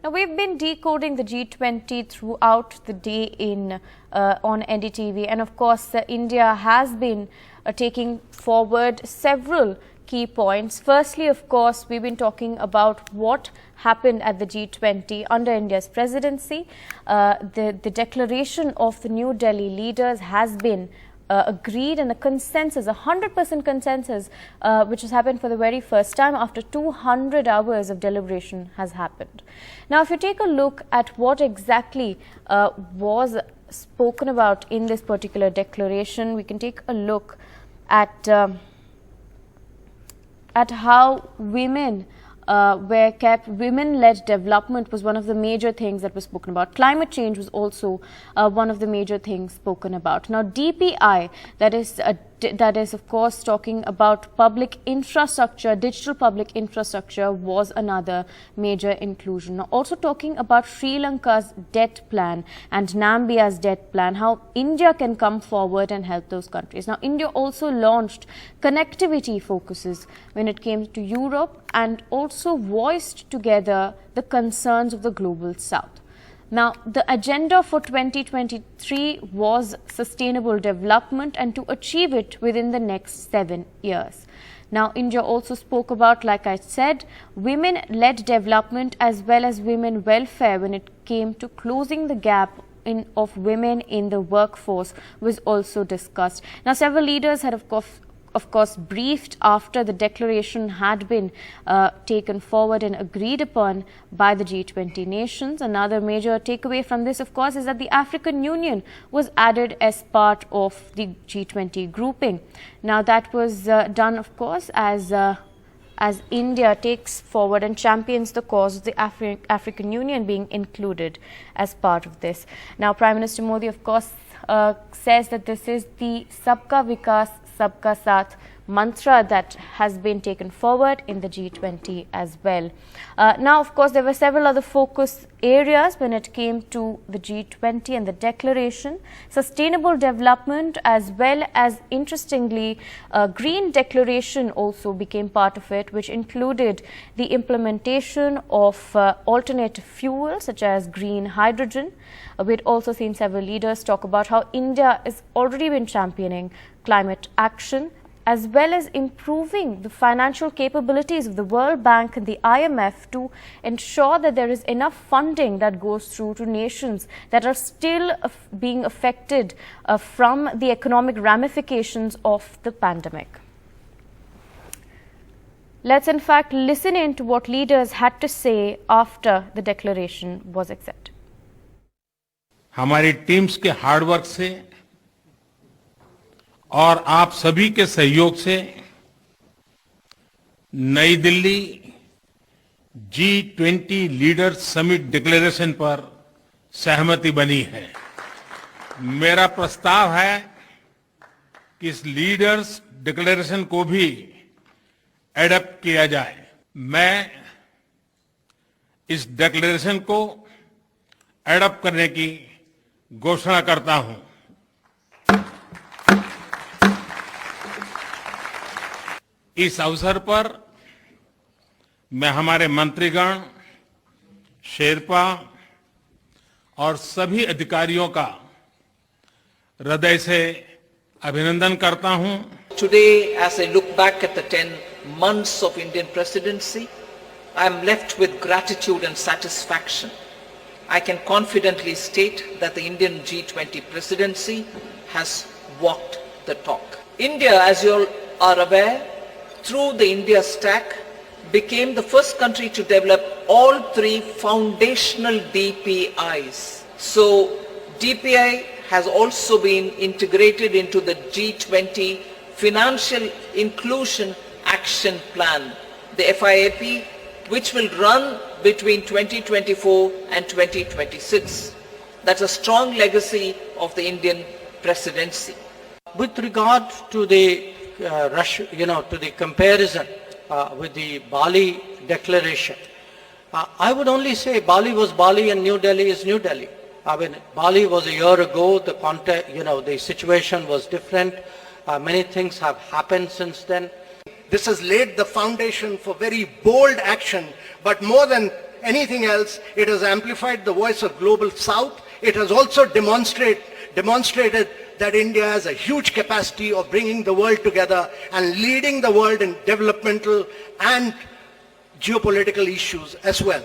Now, we've been decoding the G20 throughout the day on NDTV, and of course, India has been taking forward several key points. Firstly, of course, we've been talking about what happened at the G20 under India's presidency. The declaration of the New Delhi leaders has been agreed, and a consensus, 100% consensus, which has happened for the very first time after 200 hours of deliberation has happened. Now, if you take a look at what exactly was spoken about in this particular declaration, we can take a look at how women were kept. Women-led development was one of the major things that was spoken about. Climate change was also one of the major things spoken about. Now, DPI, that is of course talking about public infrastructure, digital public infrastructure, was another major inclusion. Now, also talking about Sri Lanka's debt plan and Namibia's debt plan, how India can come forward and help those countries. Now, India also launched connectivity focuses when it came to Europe, and also voiced together the concerns of the global south. Now, the agenda for 2023 was sustainable development and to achieve it within the next 7 years. Now, India also spoke about, like I said, women-led development as well as women welfare when it came to closing the gap of women in the workforce was also discussed. Now, several leaders had of course briefed after the declaration had been taken forward and agreed upon by the G20 nations. Another major takeaway from this, of course, is that the African Union was added as part of the G20 grouping. Now, that was done, of course, as India takes forward and champions the cause of the African Union being included as part of this. Now, Prime Minister Modi, of course, says that this is the Sabka Vikas, Sabka Saath mantra that has been taken forward in the G20 as well. Now, of course, there were several other focus areas when it came to the G20 and the declaration. Sustainable development, as well as, interestingly, green declaration also became part of it, which included the implementation of alternative fuels such as green hydrogen. We'd also seen several leaders talk about how India has already been championing climate action, as well as improving the financial capabilities of the World Bank and the IMF to ensure that there is enough funding that goes through to nations that are still being affected from the economic ramifications of the pandemic. Let's in fact listen in to what leaders had to say after the declaration was accepted. हमारी teams के hard work से और आप सभी के सहयोग से नई Delhi G20 leaders summit declaration पर सहमति बनी है। मेरा प्रस्ताव है कि इस लीडर्स डिक्लेरेशन को भी एडॉप्ट किया जाए। मैं इस डिक्लेरेशन को एडॉप्ट करने की घोषणा करता हूं। इस अवसर पर मैं हमारे मंत्रीगण, शेरपा और सभी अधिकारियों का हृदय से अभिनंदन करता हूं। Today, as I look back at the 10 months of Indian presidency, I am left with gratitude and satisfaction. I can confidently state that the Indian G20 presidency has walked the talk. India, as you all are aware, through the India Stack, became the first country to develop all 3 foundational DPIs. So, DPI has also been integrated into the G20 Financial Inclusion Action Plan, the FIAP, which will run between 2024 and 2026. That's a strong legacy of the Indian presidency. With regard to the to the comparison with the Bali declaration, I would only say Bali was Bali and New Delhi is New Delhi. I mean, Bali was a year ago. The context, the situation was different. Many things have happened since then. This has laid the foundation for very bold action, but more than anything else, it has amplified the voice of global South. It has also demonstrated that India has a huge capacity of bringing the world together and leading the world in developmental and geopolitical issues as well.